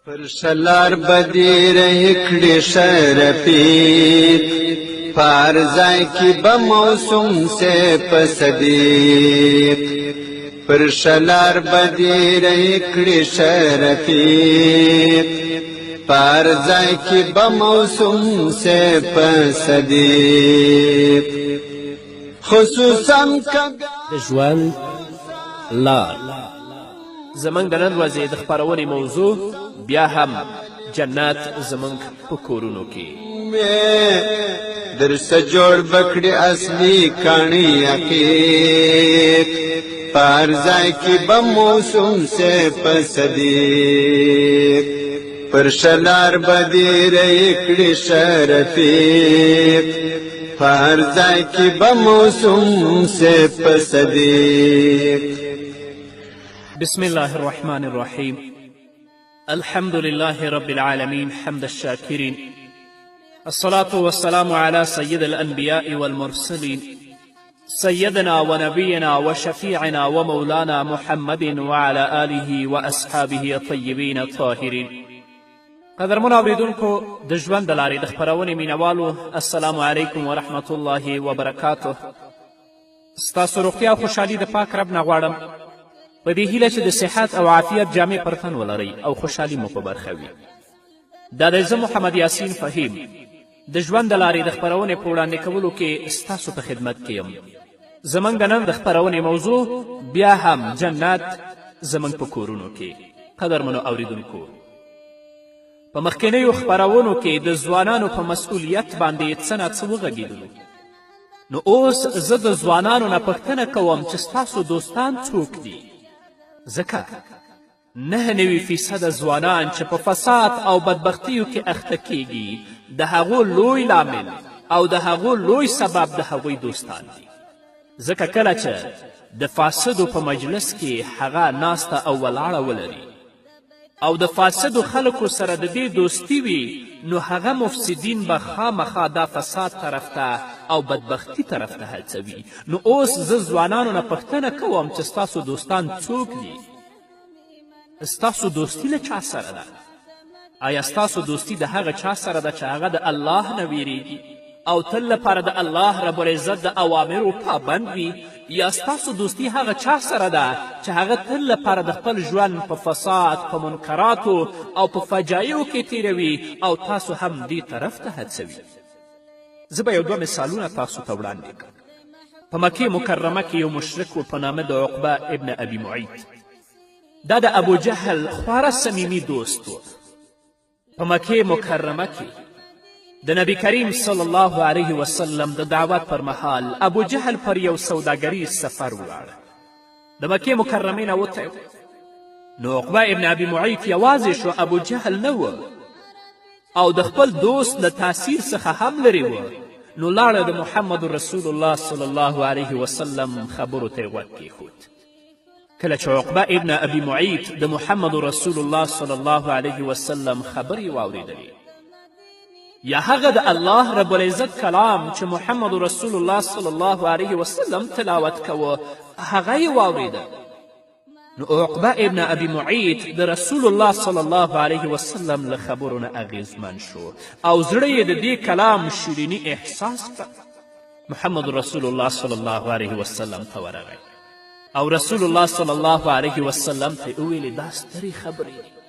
پر شلار بدی رہی کڑی شرفیق پارزائی کی بموسم سے پسدیق پر شلار بدی رہی کڑی شرفیق پارزائی کی بموسم سے پسدیق خصوصا ژوند لار زمونږ د نن ورځې د خپرونې موضوع بیا هم جنت زمونږ په کورونو کې درسه جوړ بکړي اصلي کاڼي عقیق پارزای کی بموسم سے پسدیق پر شلار بدی رہی کړي شرفیق پارزای کی بموسم سے پسدیق بسم الله الرحمن الرحيم الحمد لله رب العالمين حمد الشاكرين الصلاة والسلام على سيد الأنبياء والمرسلين سيدنا ونبينا وشفيعنا ومولانا محمد وعلى آله وأصحابه الطيبين الطاهرين قدرمنو اوریدونکو د ژوند د لارې د خپرونې مینوالو السلام علیکم ورحمة الله وبرکاته ستاسو روغتیا او خوشحالي د پاک رب نه غواړم په دې هیله چې د صحت او عافیت جامې پر تن ولرئ او خوشحالي مو په برخه وي دا دی زه محمد یاسین فهیم د ژوند د لارې د خپرونې په وړاندې کولو کې ستاسو په خدمت کې یم زموږ د نن د خپرونې موضوع بیا هم جنت زموږ په کورونو کې قدرمنو اوریدونکو په مخکینیو خپرونو کې د ځوانانو په مسؤلیت باندې څه نه څه وغږېدلو نو اوس زه د ځوانانو نه پوښتنه کوم چې ستاسو دوستان څوک دي ځکه 99% ځوانان چې په فساد او بدبختیو کې اخته کیږي د هغو لوی لامل او د هغو لوی سبب د هغوی دوستان دي ځکه کله چې د فاسدو په مجلس کې هغه ناسته او ولاړه ولري او د فاسدو خلکو سره د دې دوستی وي نو هغه مفسدین به خامخا دا فساد طرف ته او بدبختی طرف ته هڅوي نو اوس زه ځوانانو نه پوښتنه کوم چې ستاسو دوستان څوک دي ستاسو دوستی له چا سره ده آیا ستاسو دوستی د هغه چا سره ده چې هغه د الله نه ویریږي او تل لپاره د الله رب العزت د اوامرو پابند وي یا ستاسو دوستی هغه چا سره ده چې هغه تل لپاره د خپل ژوند په فساد په منکراتو او په فجایعو کې تیروي او تاسو هم دې طرف ته هڅوي زه به یو دوه مثالونه تاسو ته وړاندې کړم په مکې مکرمه کې یو مشرک و په نامه د عقبه ابن ابي معیط دا د ابو جهل خورا صمیمي دوست و په مکې مکرمه کې د نبی کریم صلی الله علیه وسلم د دعوت پر مهال ابو جهل پر یو سوداګریز سفر ولاړه د مکې مکرمې نه وتی نو عقبه ابن ابي معیط یوازې شو ابو جهل نه و او د خپل دوست له تاثیر څخه هم لرې و نو لاړه د محمد رسول الله صلی الله علیه وسلم خبرو ته یې غوږ کیښود کله چې عقبه ابن ابي معیط د محمد رسول الله صلی الله علیه وسلم خبرې واورېدلې یا هغه د الله رب العزت کلام چې محمد رسول الله صلی الله علیه وسلم تلاوت کوه هغه یې واورېده نو عقبه ابن ابي معیط د رسول الله صلی الله علیه وسلم له خبرو نه اغیزمن شو او زړه یې د دې کلام شیریني احساس کړه محمد رسول الله صلی الله علیه وسلم ته ورغی او رسول الله صلی الله علیه وسلم ته وویلې دا سترې خبرې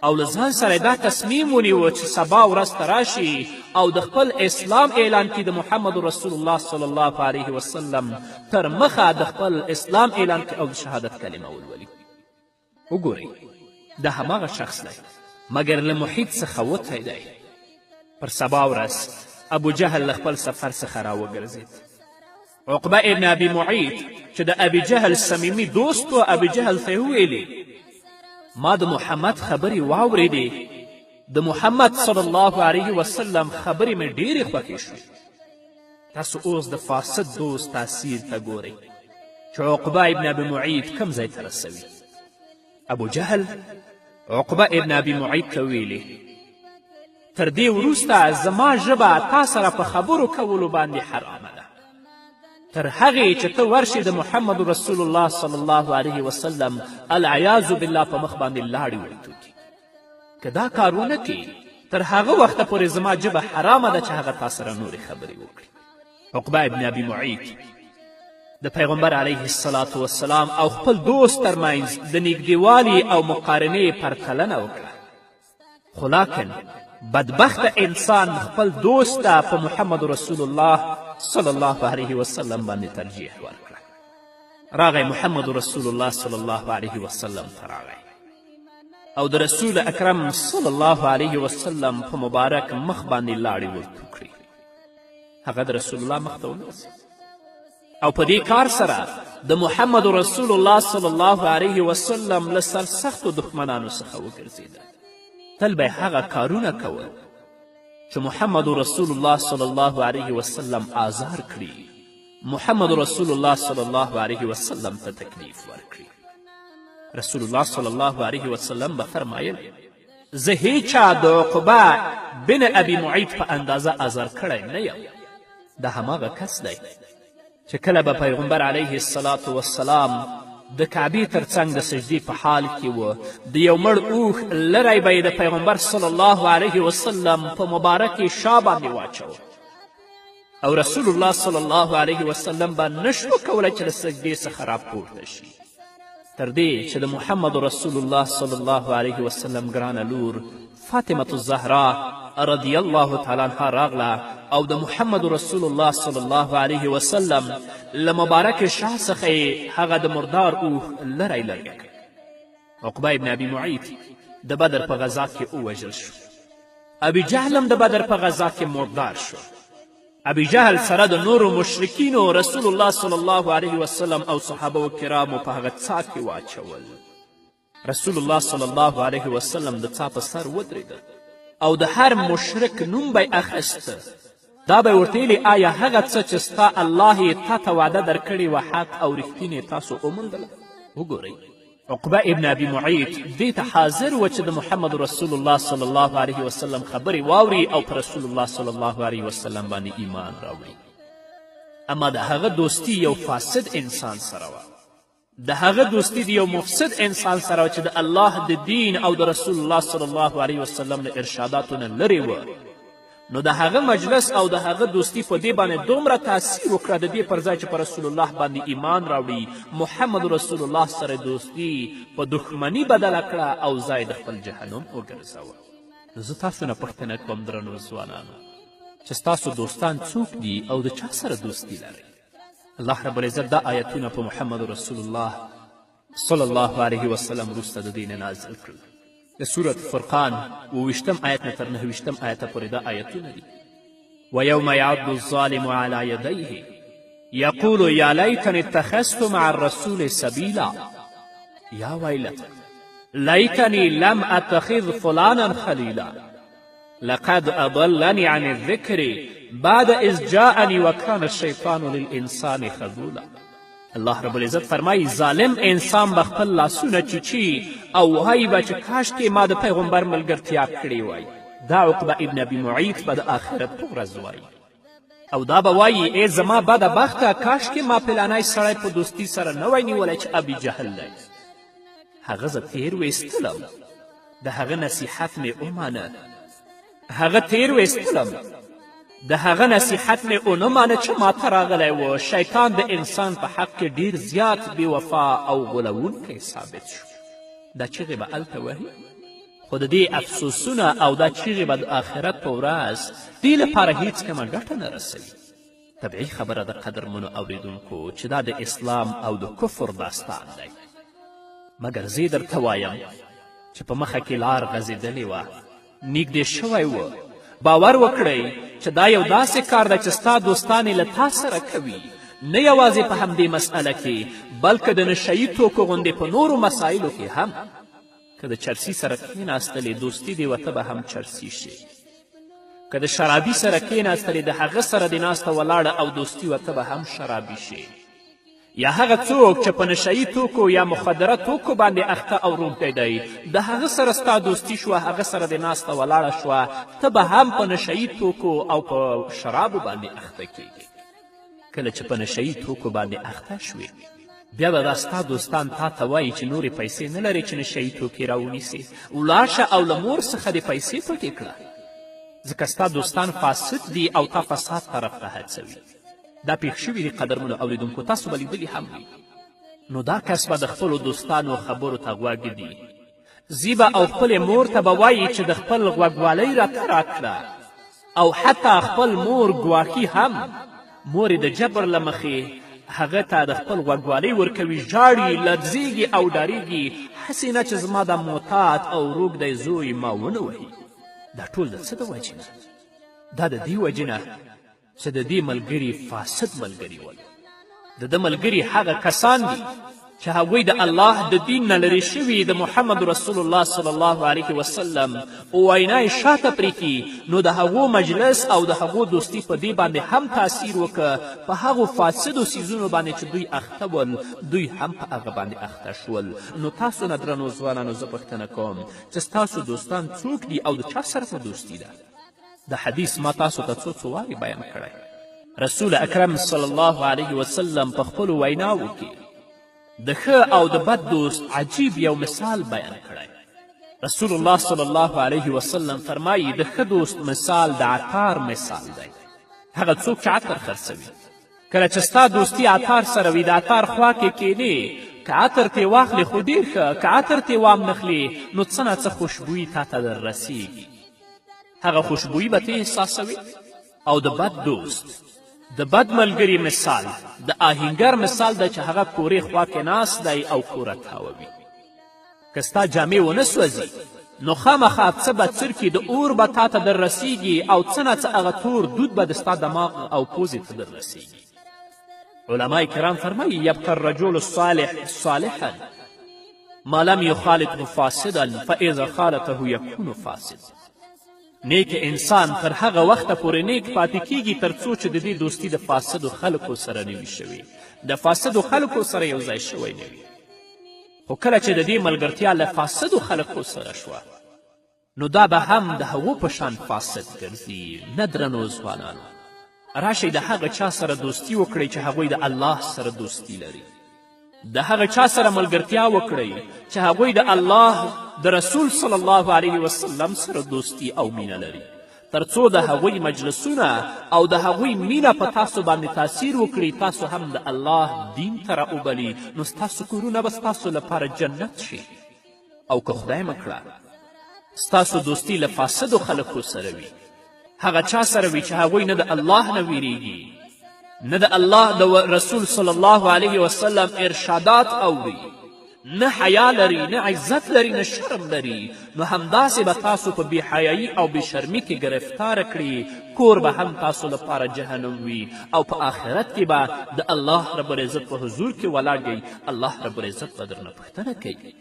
او له ځان سره دا تصمیم ونیوه چې سبا ورځ ته راشي او د خپل اسلام اعلان کړي د محمد رسول الله صلی الله علیه وسلم تر مخه د خپل اسلام اعلان کړي او د شهادت کلمه ولولي وګورئ دا هماغه شخص دی مګر له محیط څخه وتی دی پر سبا ورځ ابو جهل له خپل سفر څخه راوګرځېد عقبه ابن ابي معیط چې د ابي جهل صمیمي دوست و ابي جهل ته یې وویلې ما د محمد خبرې واورېدې د محمد صلی الله علیه وسلم خبرې مې ډېرې خوښې شوې تاسو اوس د فاسد دوست تاثیر ته ګورئ چې عقبه ابن ابي معیط کوم ځای ته رسوي ابو جهل عقبه ابن ابي معیط ته ویلې تر دې وروسته زما ژبه تا سره په خبرو کولو باندې حرامه ده تر هغې چې ته ورشې د محمد رسول الله صلی الله علیه وسلم العیاذ بالله په مخ باندې لاړې وړې توکي که دا کار ونه کړي تر هغه وخته پورې زما ژبه حرامه ده چې هغه تا سره نورې خبرې وکړي. عقبه ابن ابي معیط د پیغمبر علیه الصلاة والسلام او خپل دوست ترمنځ د نږدېوالي او مقارنې پرتلنه وکړه، خو لاکن بدبخته انسان خپل دوست ته په محمد رسول الله صلی الله علیه وسلم باندې ترجیح ورکړه. راغی محمد رسول الله صلی الله علیه وسلم ته راغی او د رسول اکرم صلی الله علیه وسلم په مبارک مخ باندې لاړې ورتو کړې. هغه د رسول الله مخ ته ونیسه او په دې کار سره د محمد رسول الله صلی الله علیه وسلم له سرسختو دښمنانو څخه وګرځېده. تل به هغه کارونه کول چې محمد رسول الله صلی الله علیه وسلم آزار کړي، محمد رسول الله صلی الله علیه وسلم ته تکلیف ورکړي. رسول الله صلی الله علیه وسلم به فرمایل زه هیچا د عقبه بن ابي معیط په اندازه آزار کړی نه یم. دا هماغه کس دی چې کله به پیغمبر علیه الصلاة والسلام د کعبې تر څنګ د سجدې په حال کې و، د یو مړ اوښ لری به یې د پیغمبر صلی الله علیه وسلم په مبارکې شا باندې واچوه او رسول الله صلی الله علیه وسلم به نشو کولی چې له سجدې څخه راپورته شي، تر دې چې د محمد رسول الله صلی الله علیه وسلم ګرانه لور فاطمة الزهرا رضی الله تعالی عنها راغله او د محمد رسول الله صلی الله علیه وسلم له مبارک شا څخه یې هغه د مردار اوښ لری لرې کړ. عقبه ابن ابي معیط د بدر په غذا کې ووژل شو. ابي جهل هم د بدر په غذا کې مردار شو. ابي جهل سره د نورو مشرکینو رسول الله صلی الله علیه وسلم او صحابه کرامو په هغه څا کې واچول. رسول الله صلی الله علیه وسلم د څا په سر ودرېده او د هر مشرک نوم به یې اخیسته. دا به یې ورته ویلې آیا هغه څه چې ستا الله یې تا ته وعده درکړې وه حق او رښتینې تاسو وموندله؟ وګورئ عقبه ابن ابي معیط دې ته حاضر و چې د محمد رسول الله صلی الله علیه وسلم خبرې واوري او په رسول الله صلی الله علیه وسلم باندې ایمان راوړي. اما د هغه دوستي یو فاسد انسان سره وه، د هغه دوستی د یو مفسد انسان سره چې د الله د دین او د رسول الله صلی الله علیه وسلم له ارشاداتو نه لرې وه، نو د هغه مجلس او د هغه دوستی په دې باندې دومره تاثیر وکړه د دې پر ځای چې په رسول الله باندې ایمان راوړي، محمد رسول الله سره دوستی په دښمني بدله کړه او ځای د خپل جهنم وګرځوه. زه تاسو نه پوښتنه کوم درنو ځوانانو چې ستاسو دوستان څوک دي او د چا سره دوستی لرئ؟ الله رب العزت دا آیتونه په محمد رسول الله صلی الله علیه وسلم وروسته د دې نه نازل کړل. د سورة فرقان 20 آیت نه تر 9 آیته پورې دا آیتونه دي. ویوم یعض الظالم علی یدیه یقول یا لیتنی اتخذت مع الرسول سبیلا یا ویلته لیتنی لم اتخذ فلانا خلیلا لقد اضلنی عن الذکر بعد اذ جاءنی وکان الشیطان للانسان خذولا. الله رب العزت فرمایی ظالم انسان به خپل لاسونه چیچي او وایي به چې کاشکې ما د پیغمبر ملګرتیا کړې وای. دا عقبه ابن ابي معیط به د آخرت په ورځ وایي او دا به وایي ای زما بده بخته کاشکې ما پلانی سړی په دوستي سره نه وای نیولی چې ابي جهل دی. هغه زه تیر ویستلم، د هغه نصیحت مې ومانه، هغه تیر ویستلم، د هغه نصیحت مې ونه مانه چې ما ته راغلی و. شیطان د انسان په حق کې ډیر زیات بې وفا او غولونکی ثابت شو. دا چیغې به هلته وهي، خو د دې افسوسونه او دا چیغې به د آخرت په ورځ دې لپاره هیڅ کومه ګټه نه رسوي. طبیعي خبره د قدرمنو اوریدونکو چې دا د اسلام او د کفر داستان دی، مګر زه درته وایم چې په مخه کې لار غځېدلې وه، نږدې شوی و. باور وکړئ چې دا یو داسې کار دی چې ستا دوستان یې له تا سره کوي، نه یوازې په همدې مسئله کې بلکې د نشهیي توکو غوندې په نورو مسایلو کې هم. که د چرسي سره کښېناستلې دوستي دې ورته به هم چرسي شي، که د شرابي سره کښېناستلې د هغه سره دې ناسته ولاړه او دوستي ورته به هم شرابي شي. یا هغه څوک چې په نشهیي توکو یا مخدره توکو باندې اخته او روږدی دی، د هغه سره ستا دوستي شوه، هغه سره دې ناسته ولاړه شوه، ته به هم په نشهیي توکو او په شرابو باندې اخته کیږي. کله چې په نشهیي توکو باندې اخته شوې بیا به دا ستا دوستان تا ته وایي چې نورې پیسې نه لرې چې نشهیي توکې راونیسې ولاړ شه او له مور څخه دې پیسې پټې کړه ځکه ستا دوستان فاسد دي او تا فساد طرف ته هڅوي دا پېښ شوي دي قدرمنو اوریدونکو تاسو به لیدلي هم وي نو دا کس به د خپلو دوستانو خبرو ته غوږ ږدي ځي به او خپلې مور ته به وایي چې د خپل غوږوالۍ راته راکړه او حتی خپل مور ګواښي هم مور د جبر له مخې هغه ته د خپل غوږوالۍ ورکوي ژاړي لړزیږي او ډاریږي هسې نه چې زما د معتاد او روږدی زوی ما ونه وهي دا ټول د څه د وجې نه دا د دې وجې نه چې د دې ملګري فاسد ملګري ول د ده ملګري هغه کسان دي چې هغوی د الله د دین نه لرې شوي د محمد رسول الله صلی الله علیه وسلم وینا یې شاته پرېږدي نو د هغو مجلس او د هغو دوستي په دې باندې هم تاثیر وکړه په هغو فاسدو څیزونو باندې چې دوی اخته ول دوی هم په هغه باندې اخته شول نو تاسو نه درنو ځوانانو زه پوښتنه کوم چې ستاسو دوستان څوک دي او د چا سره مو دوستي ده د حدیث ما تاسو ته څو وارې بیان کړی رسول اکرم صلی الله علیه وسلم په خپلو ویناوو کې د ښه او د بد دوست عجیب یو مثال بیان کړی رسول الله صلی الله علیه وسلم فرمایي د ښه دوست مثال د عطار مثال دی هغه څوک چې عطر خرڅوي کله چې ستا دوستي عطار سره وي د عطار خوا کې کینې که عطر ترې واخلې خو ډېر ښه که عطر ترې وام نخلې نو څه نه څه خوشبویي تا ته در رسیږي هغه خوشبویي به ته احساسوي او د بد دوست د بد ملګري مثال د آهنګر مثال دی چې هغه کورې خوا کې ناست دی او کوره تاووي که ستا جامې ونه سوځي نو خامخا څه به څرکي د اور به تا ته در رسیږي او څه نه څه هغه تور دود به د ستا دماغ او پوزې ته در رسیږي علما کرام فرمایي یبقى الرجل الصالح صالحا ما لم يخالطه فاسدا فاذا خالطه یکون فاسد نیک انسان تر هغه وخته پورې نیک پاتې کیږي تر څو چې د دې دوستي د فاسدو خلکو سره نه وي شوي د فاسدو خلکو سره یو ځای شوی نه وي خو کله چې د دې ملګرتیا له فاسدو خلکو سره شوه نو دا به هم د هغو په شان فاسد ګرځي نه درنو ځوانانو راشئ د هغه چا سره دوستي وکړئ چې هغوی د الله سره دوستي لري د هغه چا سره ملګرتیا وکړئ چې هغوی د الله د رسول صلی الله علیه وسلم سره دوستی او مینه لري تر څو د هغوی مجلسونه او د هغوی مینه په تاسو باندې تاثیر وکړي تاسو هم د الله دین ته راوبلي نو ستاسو کورونه به ستاسو لپاره جنت شي او که خدای مکړه ستاسو دوستی له فاسدو خلکو سره وي هغه چا سره وي چې هغوی نه د الله نه ویریږي نه د الله د رسول صلی الله علیه وسلم ارشادات اوري نه حیا لري نه عزت لري نه شرم لري نو همداسې به تاسو په بېحیایي او بېشرمي کې ګرفتاره کړي کور به هم تاسو لپاره جهنم وي او په آخرت کې به د الله رب العزت په حضور کې ولاړ الله رب العزت به درنه پوښتنه کوي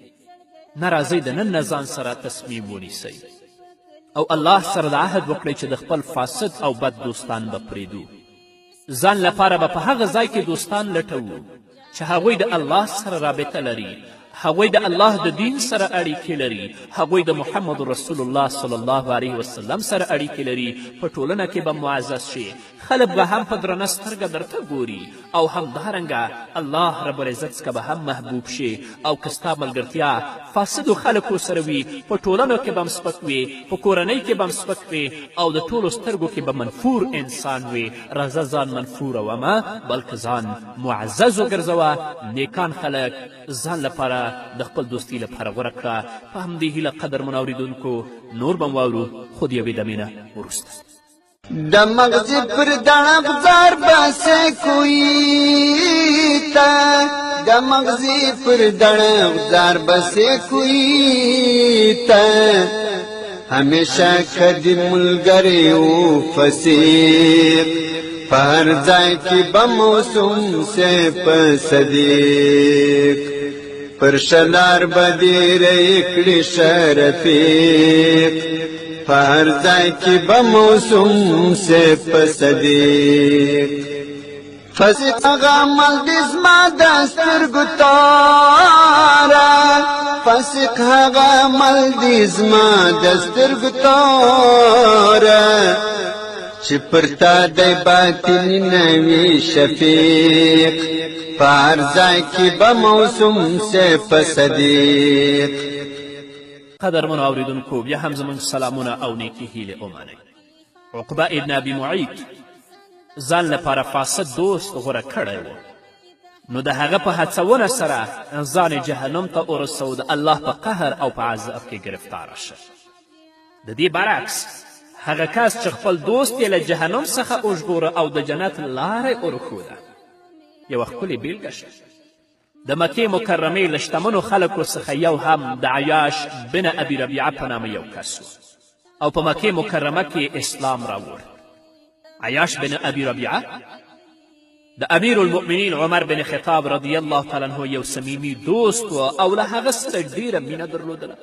نه راځئ د نن نه ځان سره تصمیم ونیسئ او الله سره د عهد وکړئ چې د خپل فاسد او بد دوستان به پرېږدو ځان لپاره به په هغه ځای کې دوستان لټوو چې هغوی د الله سره رابطه لري هغوی د الله د دین سره اړیکې لري هغوی د محمد رسول الله صلی الله علیه وسلم سره اړیکې لري په ټولنه کې به معزز شي خلک به هم په درنه سترګه درته ګوري او همدارنګه الله رب العزت څخه به هم محبوب شي او که ستا ملګرتیا فاسدو خلکو سره وي په ټولنو کې به هم سپک وي په کورنۍ کې به هم سپک وي او د ټولو سترګو کې به منفور انسان وي راځه ځان منفوره ومه بلکې ځان معزز وګرځوه نیکان خلک ځان لپاره د خپل دوستي لپاره غوره کړه په همدې هیله قدرمنو اورېدونکو نور به م واورو خو د یوې دمې نه وروسته د مغزی پر دڼب زار بسې کوی تا د مغزی پر دڼب زار بسې کوی تا همیشه کدی ملګری و فسیق په هر ځای کې به موسم سے په صدیق پر شلار بدیره کړي شرفیق په هر ځای کې به موسم سے په صدیق فسق هغه عمل دې زما د سترګو تاره فسق هغه عمل دې زما د سترګو تاره چې پر تا دی باطني نوي شفیق په هر ځای کې به موسوم سیف صدیق. قدرمنو اوریدونکو بیا هم زموږ سلامونه او نیکې هیلې ومنئ. عقبه ابن ابي معیط ځان لپاره فاسد دوست غوره کړی و، نو د هغه په هڅونه سره ځان جهنم ته ورسو، د الله په قهر او په عذاب کې ګرفتاره شه. د دې برعکس هغه کس چې خپل دوست یې له جهنم څخه وژغوره او د جنت لاره یې ورښوده. یوه ښکلې بیلګه شه. د مکې مکرمې له شتمنو خلکو څخه یو هم د عیاش بن ابي ربیعه په نامه یو کس و او په مکې مکرمه کې اسلام راوړ. عیاش بن ابي ربیعه د امیر المؤمنین عمر بن خطاب رضی الله تعالی عنه یو صمیمي دوست و او له هغه سره ډیره مینه درلودله.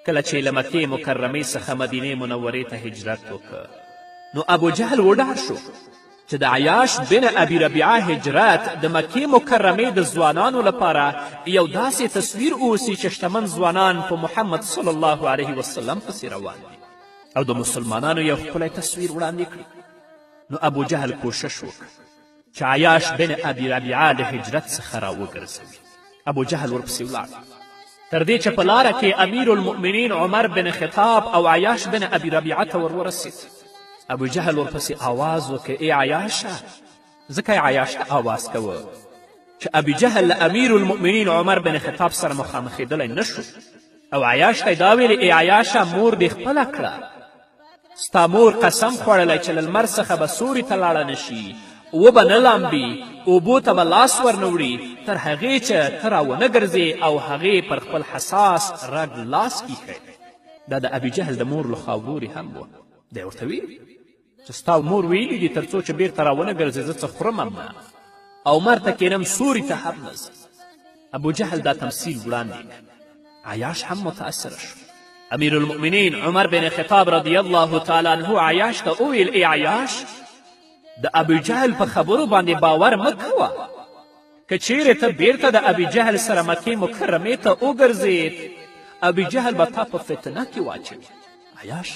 کله چې له مکې مکرمې څخه مدینې منورې ته هجرت وکړ نو ابو جهل وډار شو چې د عیاش بن ابي ربیعه هجرت د مکې مکرمې د ځوانانو لپاره یو داسې تصویر اوسي چې شتمن ځوانان په محمد صلی الله علیه وسلم پسې روان دي او د مسلمانانو یو ښکلی تصویر وړاندې کړي. نو ابو جهل کوشش وکړ چې عیاش بن ابي ربیعه د هجرت څخه راوګرځوي. ابو جهل ورپسې ولاړ تر دې چې په لاره کې امیر المؤمنین عمر بن خطاب او عیاش بن ابي ربیعه ته ورسید. ابو جهل ورپسې آواز وکړ ای عیاشه. ځکه یې عیاش ته آواز کوه چې ابي جهل له امیر المؤمنین عمر بن خطاب سره مخامخېدلی نه شو او عیاش ته یې دا ویلې ای عیاشه مور دې خپله کړه. ستا مور قسم خوړلی چې له لمر څخه به سوري ته لاړه نه شي، وبه نه لامبي، اوبو ته به لاس ورنه وړي تر هغې چې ته راونه ګرځې او هغې پر خپل حساس رګ لاس کیښی. دا د ابي جهل د مور له خوا ورورې هم وه. دی ورته ویلي چې ستا مور ویلي دي تر څو چې بیرته راونه ګرځې زه څه خورم هم نه او مر ته کینم سوري ته هم نه ځم. ابو جهل دا تمثیل وړاندې کړ. عیاش هم متأثره شو. امیر المؤمنین عمر بن خطاب رضی الله تعالی عنه عیاش ته وویل ای عیاش د ابي جهل په خبرو باندې باور مه کوه. که چیرې ته بیرته د ابي جهل سره مکې مکرمې ته وګرځېد ابي جهل به تا په فتنه کې واچوي. عیاش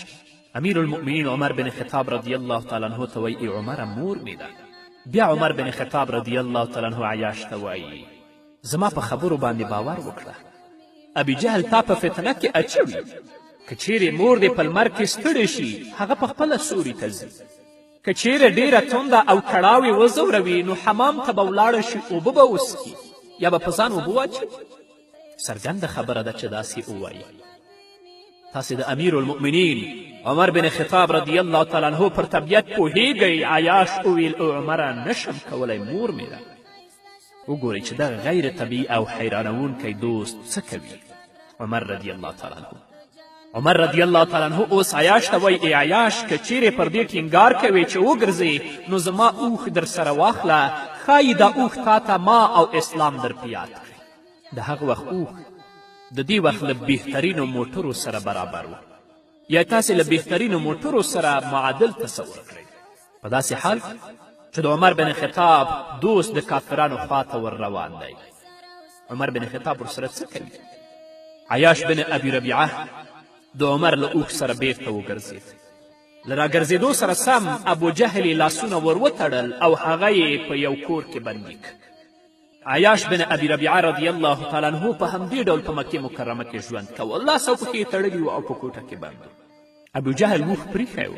امیر المؤمنین عمر بن خطاب رضی الله تعالی عنه ته وایي ای عمره مور مې ده. بیا عمر بن خطاب رضی الله تعالی عنه عیاش ته وایي زما په خبرو باندې باور وکړه. ابي جهل تا په فتنه کې اچوي. که چیرې مور دې په لمر کې ستړې شي هغه په خپله سوري ته ځي. که چیرې ډیره تنده او کړاوې وځوروي نو حمام ته به ولاړه شي، اوبه به وڅښي یا به په ځان اوبه واچوي. څرګنده خبره ده چې داسې ووایي. تاسې د امیر المؤمنین عمر بن خطاب رضی الله تعالی عنه پر طبیعت پوهیږئ. عیاش وویل او عمره نشم کولی مور مې ده. وګورئ چې دغه غیر طبیعي او حیرانوونکی دوست څه کوي. عمر رضی الله تعالی عنه عمر رضی الله تعالی عنه اوس عیاش ته وایي ای عیاش که چیرې پر دې ټینګار کوې چې وګرځې نو زما اوښ در سره واخله، ښایي دا اوښ تا ته ما او اسلام در په یاد کړي. د هغه وخت اوښ د دې وخت له بهترینو موټرو سره برابر و یا تاسې له بهترینو موټرو سره معادل تصور کړئ. په داسې حال چې د عمر بن خطاب دوست د کافرانو خواته ور روان دی. عمر بن خطاب ورسره څه کوي؟ عیاش بن ابي ربیعه د عمر له اوښ سره بیرته وګرځېد. له راګرځېدو سره سم ابو جهل یې لاسونه ور وتړل او هغه یې په یو کور کې بندي کړ. عیاش بن ابي ربیعه رضی الله تعالی عنه په همدې ډول په مکې مکرمه کې ژوند کوه. لاس او پښې یې تړلي وو او په کوټه کې بند و. ابو جهل اوښ پریښی و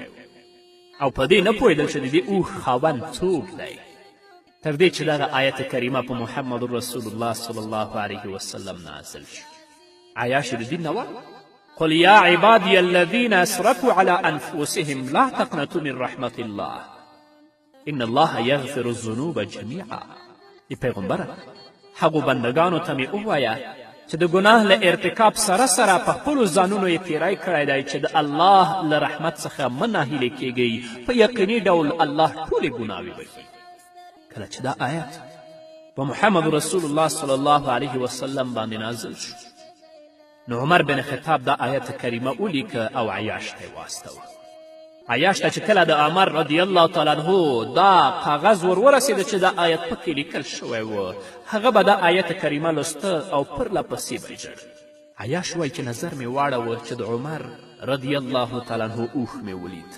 او په دې نه پوهېدل چې د دې اوښ خاوند څوک دی تر دې چې دغه آیت کریمه په محمد رسول الله صلی الله علیه وسلم نازل شو. عیاش د دین نه قل یا عبادی الذین اسرفوا علی انفسهم لا تقنطوا من رحمت الله ان الله یغفر الذنوب جمیعا. ای پیغمبره هغو بندگانو ته مې ووایه چې د ګناه له ارتکاب سره سره په خپلو ځانونو یې تیری کړی دی چې د الله له رحمت څخه مه ناهیلې کیږئ. په یقیني ډول الله ټولې ګناوې بخي. کله چې دا آیت په محمد رسول الله صلی الله علیه وسلم باندې نازل شو نو عمر بن خطاب دا آیت کریمه ولیکه او عیاش ته یې واستوه. عیاش ته چې کله د عمر رضی الله تعالی عنه دا کاغذ ور ورسېده چې دا آیت پکې لیکل شوی و هغه به دا آیت کریمه لسته او پرله پسې به ژړ. عیاش وایي چې نظر مې واړوه چې د عمر رضی الله تعالی عنه اوښ مې ولید.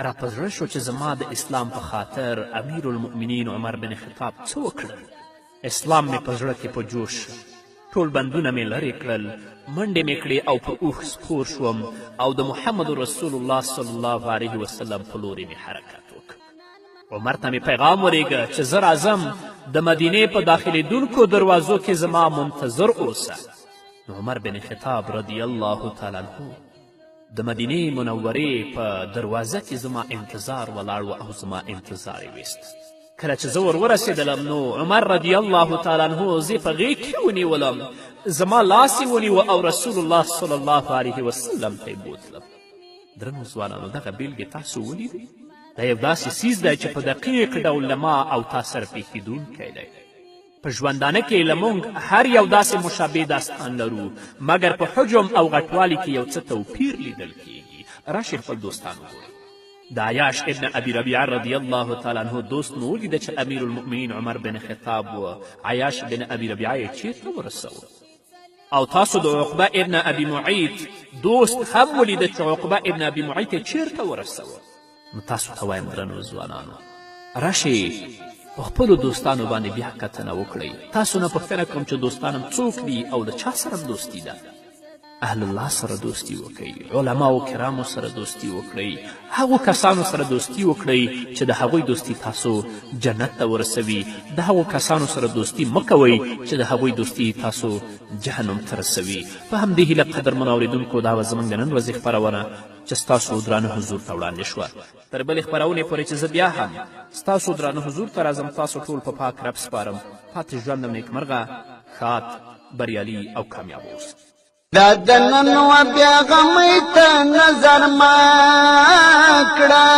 را په زړه شو چې زما د اسلام په خاطر امیر المؤمنین عمر بن خطاب څه وکړل. اسلام مې په زړه کې په جوش ټول بندونه مې لرې کړل، منډې مې کړې او په اوښ سپور شوم او د محمد رسول الله صلی الله علیه وسلم په لورې مې حرکت وکړ. عمر ته مې پیغام ورېږه چې زه راځم، د مدینې په داخلېدونکو دروازو کې زما منتظر اوسه. نو عمر بن خطاب رضی الله تعالی عنه د مدینې منورې په دروازه کې زما انتظار ولاړ و او زما انتظار یې ویست. کله چې زه ور ورسېدلم نو عمر رضی الله تعالی عنه زه په غېږ کې ونیولم، زما لاس یې ونیوه او رسول الله صلی الله علیه وسلم ته یې بوتلم. درنو ځوانانو دغه بیلګې تاسو ولیدئ؟ دا یو داسې څیز دی چې په دقیق ډول له ما او تا سره پېښېدونکی دی. په ژوندانه کې له موږ هر یو داسې مشابه داستان لرو، مګر په حجم او غټوالي کې یو څه توپیر لیدل کیږي. راشئ خپل دوستان وګورئ. د عیاش ابن ابي ربیعه رضی الله تعالی عنه دوست مو ولیده چې امیر المؤمنین عمر بن خطاب و عیاش بن ابي ربیعه یې چیرته ورسول. او تاسو د عقبه ابن ابي معیط دوست هم ولیده چې عقبه ابن ابي معیط یې چیرته ورسول. نو تاسو ته وایم درنو ځوانانو، راشئ په خپلو دوستانو باندې بیا کتنه وکړئ. تاسو نه پوښتنه کوم چې دوستانم څوک دي او د چا سره دوستي ده. اهل الله سره دوستي وکړئ، علماو کرامو سره دوستي وکړئ، هغو کسانو سره دوستي وکړئ چې د هغوی دوستي تاسو جنت ته ورسوي. د هغو کسانو سره دوستي مه کوئ چې د هغوی دوستي تاسو جهنم ته رسوي. په همدې هیله قدرمنو اورېدونکو دا به زموږ د نن ورځې خپرونه چې ستاسو درانه حضور ته وړاندې شوه. تر بلې خپرونې پورې چې زه بیا هم ستاسو درانه حضور ته راځم، تاسو ټول په پاک رب سپارم. پاتې ژوندم نیکمرغه، ښاد، بریالي او کامیاب اوسئ. دا د نن و بیا غمۍ ته نظر ما کړه،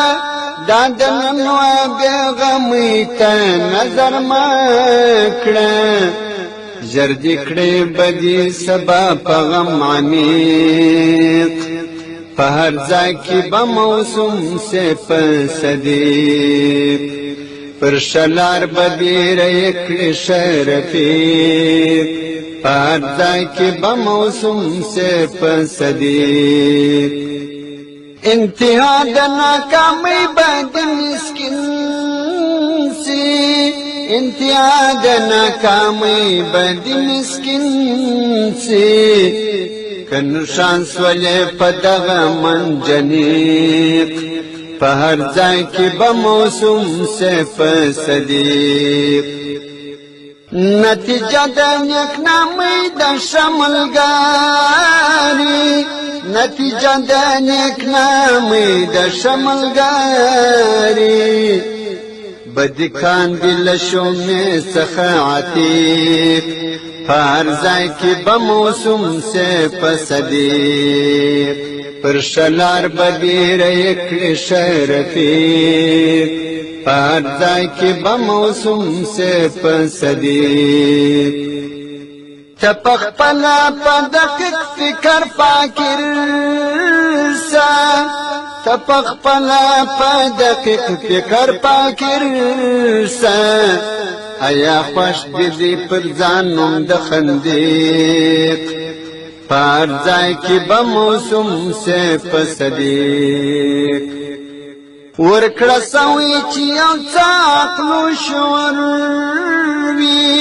دا د نن و بیا غمۍ ته نظر ما کړه، ژر دې کړې بدي سبا په غم عمیق، په هر ځای کې به موسم صف صدیق، پر شلار به ډېره کړې شه رفیق، په هر ځای کې به موسم صف صدیق، انتها د ناکامۍ به د مسکین سي، انتها د ناکامۍ به د مسکین سي، که نشان سولې په دغه منجنیق، په هر ځای کې به موسم صف صدیق، نتیجه د نیکنامۍ د ښه ملګري، نتیجه د نیکنامۍ د ښه ملګري، بدي کاندي له شومې څخه عتیق، په هر ځای کې به موسم صف صدیق، پر شلار به ډېره یې کړې شه رفیق، په هر ځای کې به موسم صف صدیق، ته پخپله په دقیق فکر فاکر سه، ته پخپله په دقیق فکر فاکر سه، ایا خوښ دې پر ځان نوم د خندیق، په هر ځای کې به موسم صف صدیق، ورکړه سوی چې یو څه عقل و شعور وي،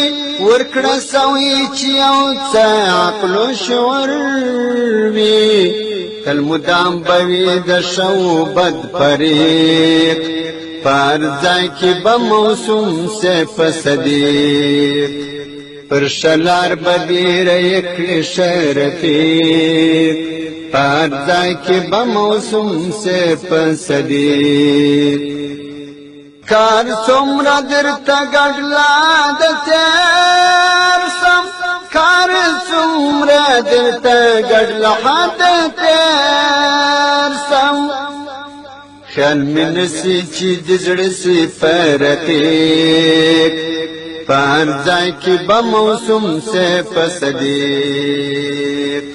ورکړه سوی چې یو څه عقل و شعور وي، تل مدام به وي د ښه و بد فریق، په هر ځای کې به موسم صف صدیق، پر شلار به ډېره یې کړې شه رفیق، په هر ځای کې به موسم صف صدیق، کار څومره درته ګډ لا د تېر سم، کار څومره درته ګډ لا د تېر سم، خیال مې نسي چې د زړه سي فرقیق، په هر ځای کې به موسم صف صدیق،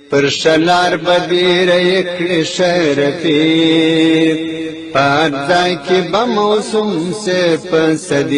پر شلار به ډېره یې کړې شه رفیق، په هر ځای کې به موسم صف صدیق.